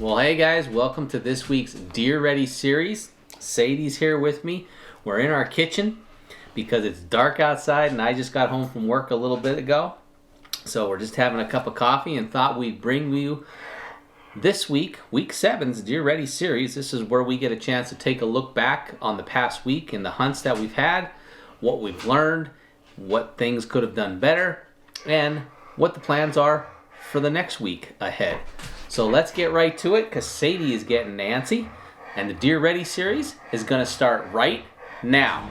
Well, hey guys, welcome to this week's Deer Ready series. Sadie's here with me. We're in our kitchen because it's dark outside and I just got home from work a little bit ago. So we're just having a cup of coffee and thought we'd bring you this week, week 7's Deer Ready series. This is where we get a chance to take a look back on the past week and the hunts that we've had, what we've learned, what things could have done better, and what the plans are for the next week ahead. So let's get right to it because Sadie is getting antsy and the Deer Ready series is going to start right now.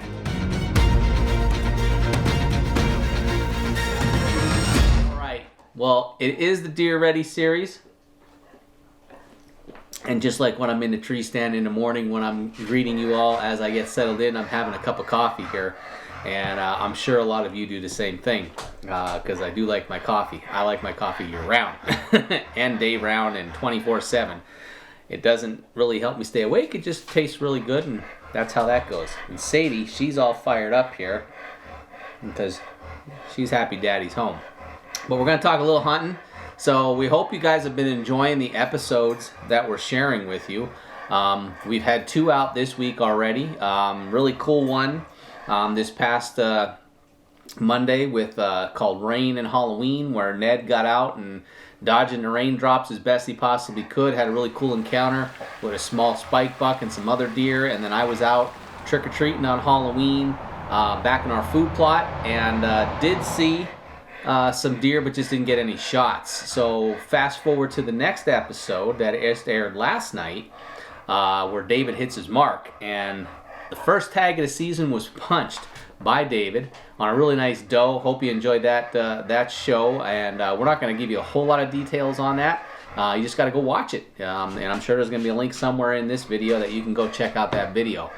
Alright, well, it is the Deer Ready series. And just like when I'm in the tree stand in the morning when I'm greeting you all as I get settled in, I'm having a cup of coffee here. And I'm sure a lot of you do the same thing because I do like my coffee. I like my coffee year-round and day-round and 24/7. It doesn't really help me stay awake. It just tastes really good, and that's how that goes. And Sadie, she's all fired up here because she's happy Daddy's home. But we're going to talk a little hunting. So we hope you guys have been enjoying the episodes that we're sharing with you. We've had 2 out this week already. Really cool one. This past Monday with called Rain and Halloween, where Ned got out and dodging the raindrops as best he possibly could. Had a really cool encounter with a small spike buck and some other deer. And then I was out trick-or-treating on Halloween back in our food plot and did see some deer but just didn't get any shots. So fast forward to the next episode that aired last night where David hits his mark, and the first tag of the season was punched by David on a really nice doe. Hope you enjoyed that show, and we're not going to give you a whole lot of details on that. You just got to go watch it, and I'm sure there's going to be a link somewhere in this video that you can go check out that video.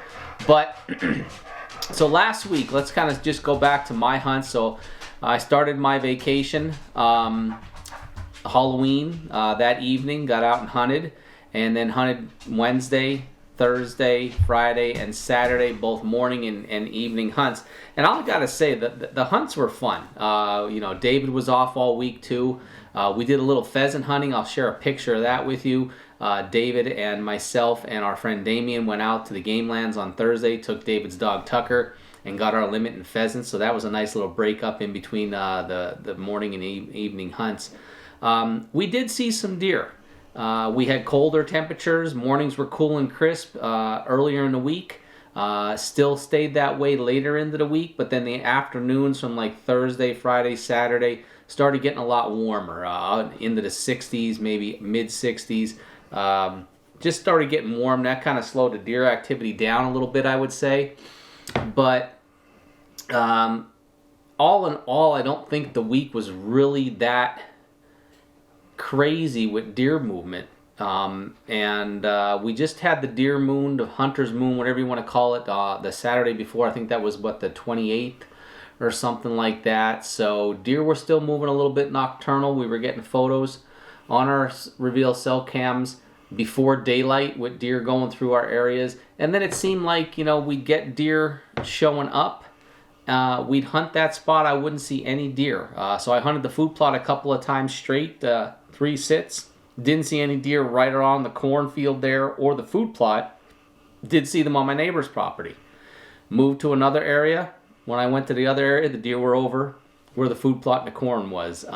But so last week, let's kind of just go back to my hunt. So I started my vacation Halloween that evening, got out and hunted, and then hunted Wednesday, Thursday, Friday, and Saturday, both morning and evening hunts. And I gotta say that the hunts were fun. David was off all week too. We did a little pheasant hunting. I'll share a picture of that with you. David and myself and our friend Damien went out to the game lands on Thursday, took David's dog Tucker, and got our limit in pheasants. So that was a nice little break up in between the morning and evening hunts. We did see some deer. We had colder temperatures. Mornings were cool and crisp earlier in the week. Still stayed that way later into the week, but then the afternoons from like Thursday, Friday, Saturday started getting a lot warmer, into the 60s, maybe mid 60s. Just started getting warm. That kind of slowed the deer activity down a little bit, I would say. But all in all, I don't think the week was really that crazy with deer movement. We just had the deer moon, the hunter's moon, whatever you want to call it, the Saturday before. I think that was the 28th or something like that. So deer were still moving a little bit nocturnal. We were getting photos on our reveal cell cams before daylight with deer going through our areas. And then it seemed like, we'd get deer showing up. We'd hunt that spot. I wouldn't see any deer. So I hunted the food plot a couple of times straight, 3 sits. Didn't see any deer right around the cornfield there or the food plot. Did see them on my neighbor's property. Moved to another area. When I went to the other area, the deer were over where the food plot and the corn was.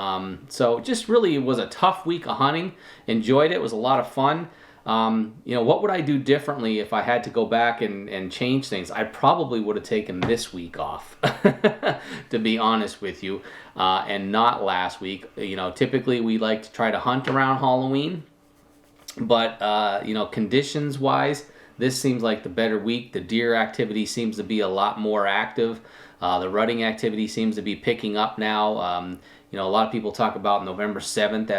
So just really was a tough week of hunting. Enjoyed it. It was a lot of fun. What would I do differently if I had to go back and change things? I probably would have taken this week off, to be honest with you, and not last week. Typically we like to try to hunt around Halloween, but, conditions-wise, this seems like the better week. The deer activity seems to be a lot more active. The rutting activity seems to be picking up now. A lot of people talk about November 7th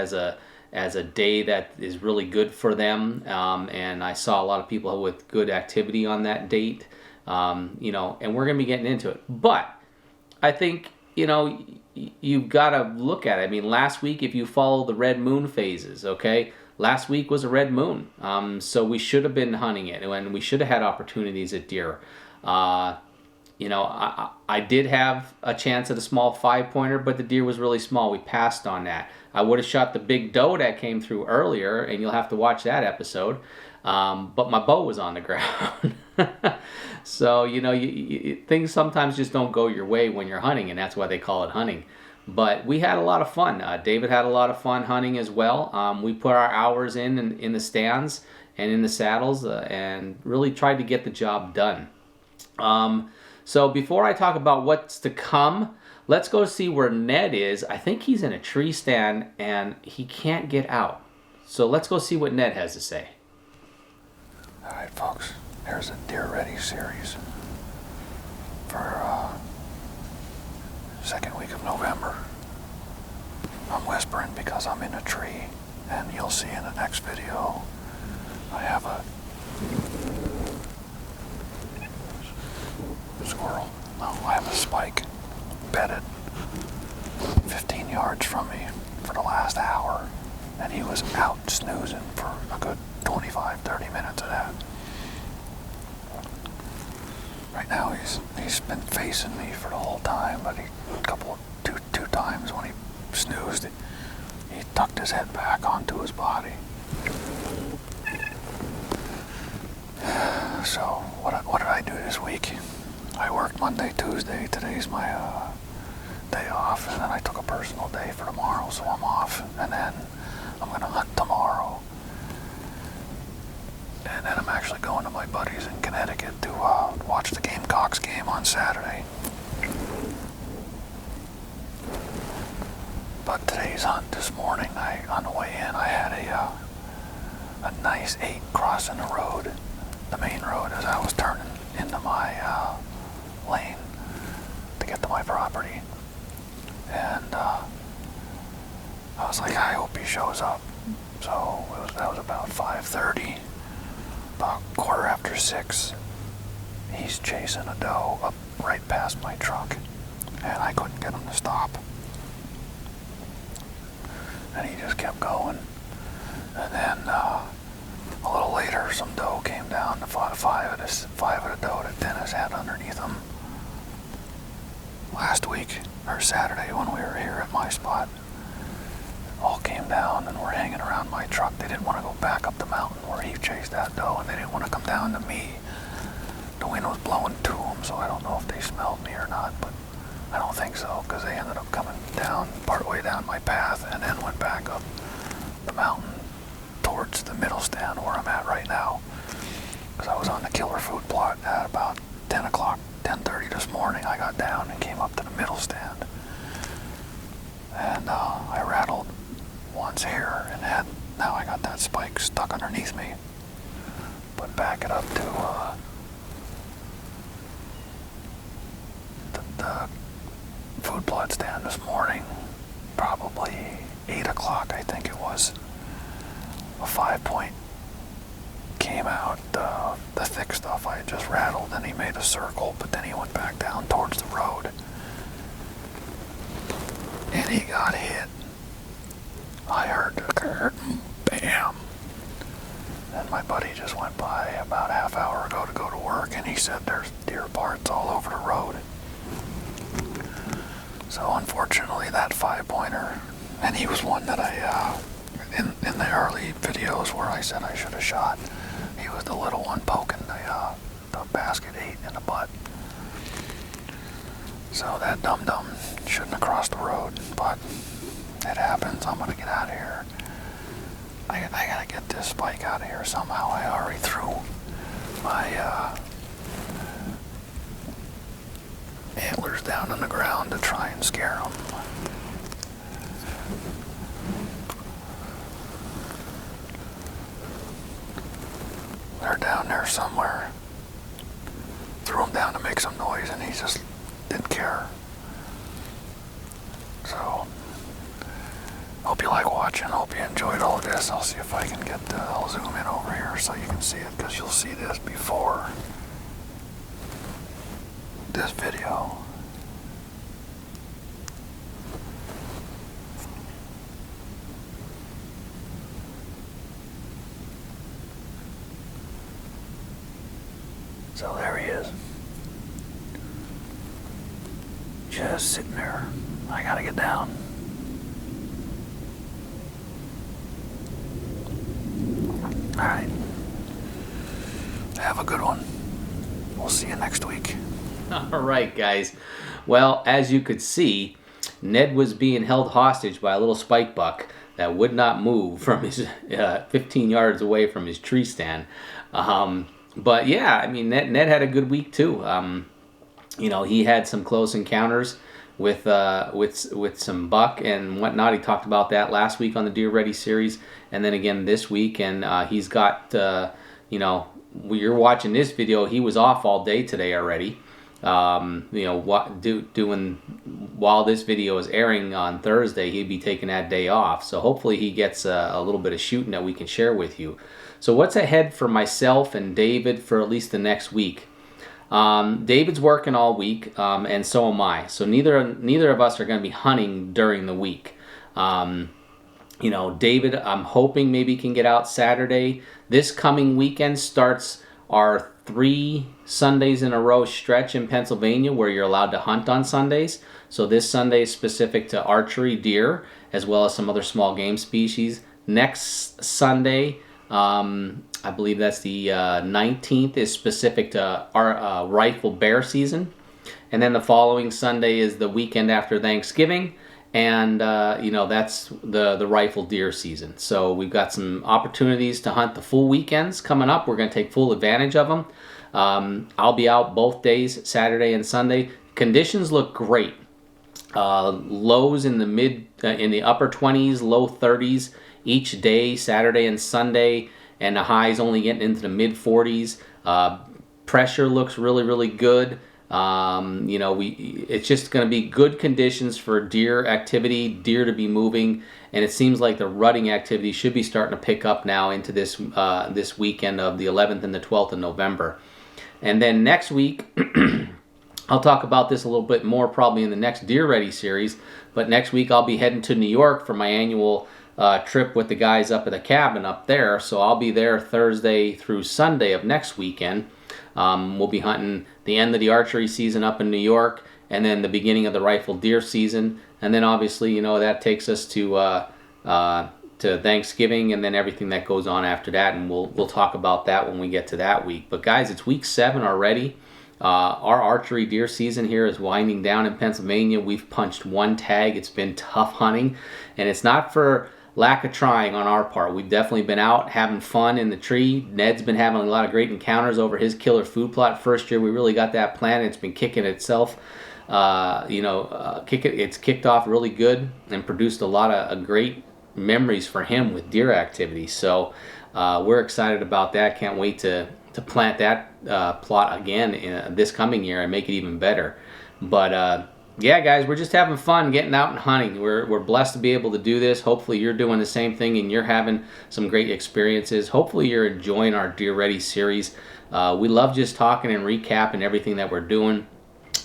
as a day that is really good for them, and I saw a lot of people with good activity on that date, and we're going to be getting into it. But I think, you've got to look at it. I mean, last week, if you follow the red moon phases, okay, last week was a red moon, so we should have been hunting it, and we should have had opportunities at deer. You know, I did have a chance at a small 5-pointer, but the deer was really small. We passed on that. I would have shot the big doe that came through earlier, and you'll have to watch that episode. But my bow was on the ground. So, you know, things sometimes just don't go your way when you're hunting, and that's why they call it hunting. But we had a lot of fun. David had a lot of fun hunting as well. We put our hours in the stands and in the saddles and really tried to get the job done. So before I talk about what's to come, let's go see where Ned is. I think he's in a tree stand and he can't get out. So let's go see what Ned has to say. All right, folks, here's a Deer Ready series for second week of November. I'm whispering because I'm in a tree, and you'll see in the next video I have a squirrel. No, I have a spike bedded 15 yards from me for the last hour, and he was out snoozing for a good 25-30 minutes of that. Right now he's been facing me for the whole time, but two times when he snoozed, he tucked his head back onto his body. So what did I do this week? I worked Monday, Tuesday. Today's my day off, and then I took a personal day for tomorrow, so I'm off. And then I'm gonna hunt tomorrow. And then I'm actually going to my buddies in Connecticut to watch the Gamecocks game on Saturday. But today's hunt this morning, on the way in, I had a nice 8 crossing the road, the main road, as I was turning into my lane to get to my property. And I was like, I hope he shows up. So that was about 5:30. About 6:15, he's chasing a doe up right past my truck, and I couldn't get him to stop. And he just kept going. And then a little later, some doe came down, five of the doe that Dennis had underneath him last week, or Saturday when we were here at my spot. All came down and were hanging around my truck. They didn't want to go back up the mountain where he chased that doe, and they didn't want to come down to me. The wind was blowing to them, so I don't know if they smelled me or not, but I don't think so, because they ended up coming down, partway down my path, and then went back up the mountain towards the middle stand where I'm at right now. Because I was on the killer food plot at about 10 o'clock, 10:30 this morning. I got down and came up to the middle stand. And I rattled once here, and now I got that spike stuck underneath me. But back it up to the food plot stand this morning, probably 8 o'clock, I think it was. A 5-point came out, the thick stuff I had just rattled, and he made a circle, but then he went back down towards the road. And he got hit. I heard the curtain, bam. And my buddy just went by about a half hour ago to go to work, and he said there's deer parts all over the road. So unfortunately, that 5-pointer, and he was one that I, in the early videos where I said I should have shot, he was the little one poking the basket 8 in the butt. So that dum-dum shouldn't have crossed the road, but it happens. I'm gonna get out of here. I gotta get this spike out of here somehow. I already threw my antlers down on the ground to try and scare them. They're down there somewhere. Threw them down to make some noise, and he just didn't care. So, hope you like watching. Hope you enjoyed all of this. I'll see if I can get, I'll zoom in over here so you can see it, because you'll see this before this video. So there he is. just sitting there. I gotta get down. All right. Have a good one. We'll see you next week. All right, guys. Well, as you could see, Ned was being held hostage by a little spike buck that would not move from his 15 yards away from his tree stand. But yeah, I mean, Ned had a good week too. You know, he had some close encounters with some buck and whatnot. He talked about that last week on the Deer Ready series, and then again this week. And he's got, you know, you're watching this video. He was off all day today already. You know, doing while this video is airing on Thursday, he'd be taking that day off. So hopefully he gets a little bit of shooting that we can share with you. So what's ahead for myself and David for at least the next week? David's working all week, and so am I. So neither of us are going to be hunting during the week. You know, David, I'm hoping maybe can get out Saturday. This coming weekend starts our 3 Sundays in a row stretch in Pennsylvania where you're allowed to hunt on Sundays. So this Sunday is specific to archery, deer, as well as some other small game species. Next Sunday, I believe that's the 19th, is specific to our rifle bear season. And then the following Sunday is the weekend after Thanksgiving. And, you know, that's the rifle deer season. So we've got some opportunities to hunt the full weekends coming up. We're going to take full advantage of them. I'll be out both days, Saturday and Sunday. Conditions look great. Lows in the upper 20s, low 30s each day, Saturday and Sunday. And the highs only getting into the mid 40s. Pressure looks really, really good. You know, it's just going to be good conditions for deer activity, deer to be moving, and it seems like the rutting activity should be starting to pick up now into this weekend of the 11th and the 12th of November. And then next week, I'll talk about this a little bit more probably in the next Deer Ready series, but next week I'll be heading to New York for my annual trip with the guys up at the cabin up there, so I'll be there Thursday through Sunday of next weekend. We'll be hunting the end of the archery season up in New York, and then the beginning of the rifle deer season, and then obviously, you know, that takes us to Thanksgiving, and then everything that goes on after that, and we'll talk about that when we get to that week. But guys, it's week 7 already. Our archery deer season here is winding down in Pennsylvania. We've punched 1 tag. It's been tough hunting, and it's not for lack of trying on our part. We've definitely been out having fun in the tree. Ned's been having a lot of great encounters over his killer food plot. First year we really got that planted. It's been kicking itself. It's kicked off really good and produced a lot of great memories for him with deer activity. So we're excited about that. Can't wait to plant that plot again this coming year and make it even better. But yeah, guys, we're just having fun getting out and hunting. We're blessed to be able to do this. Hopefully you're doing the same thing and you're having some great experiences. Hopefully you're enjoying our Deer Ready series. We love just talking and recapping everything that we're doing.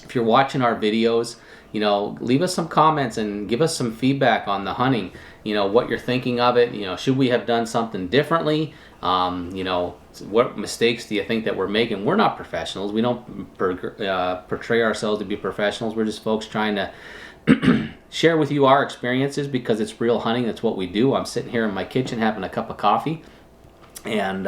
If you're watching our videos, you know, leave us some comments and give us some feedback on the hunting. You know, what you're thinking of it. You know, should we have done something differently? You know, what mistakes do you think that we're making? We're not professionals. We don't portray ourselves to be professionals. We're just folks trying to share with you our experiences because it's real hunting. That's what we do. I'm sitting here in my kitchen having a cup of coffee, and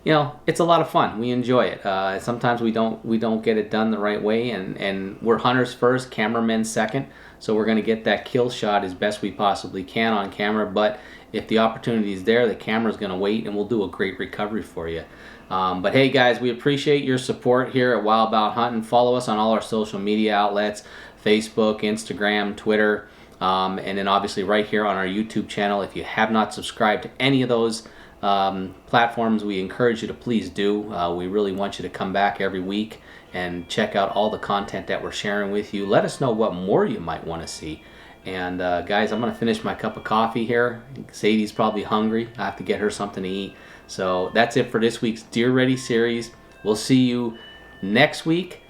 you know, it's a lot of fun. We enjoy it. Sometimes we don't get it done the right way, and we're hunters first, cameramen second. So we're going to get that kill shot as best we possibly can on camera. But if the opportunity is there, the camera's going to wait, and we'll do a great recovery for you. But hey, guys, we appreciate your support here at Wild Bout Huntin'. Follow us on all our social media outlets: Facebook, Instagram, Twitter, and then obviously right here on our YouTube channel. If you have not subscribed to any of those platforms, we encourage you to please do. We really want you to come back every week and check out all the content that we're sharing with you. Let us know what more you might want to see. And guys, I'm going to finish my cup of coffee here. Sadie's probably hungry. I have to get her something to eat. So that's it for this week's Deer Ready series. We'll see you next week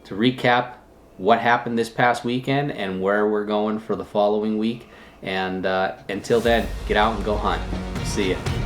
to recap what happened this past weekend and where we're going for the following week. And until then, get out and go hunt. See ya.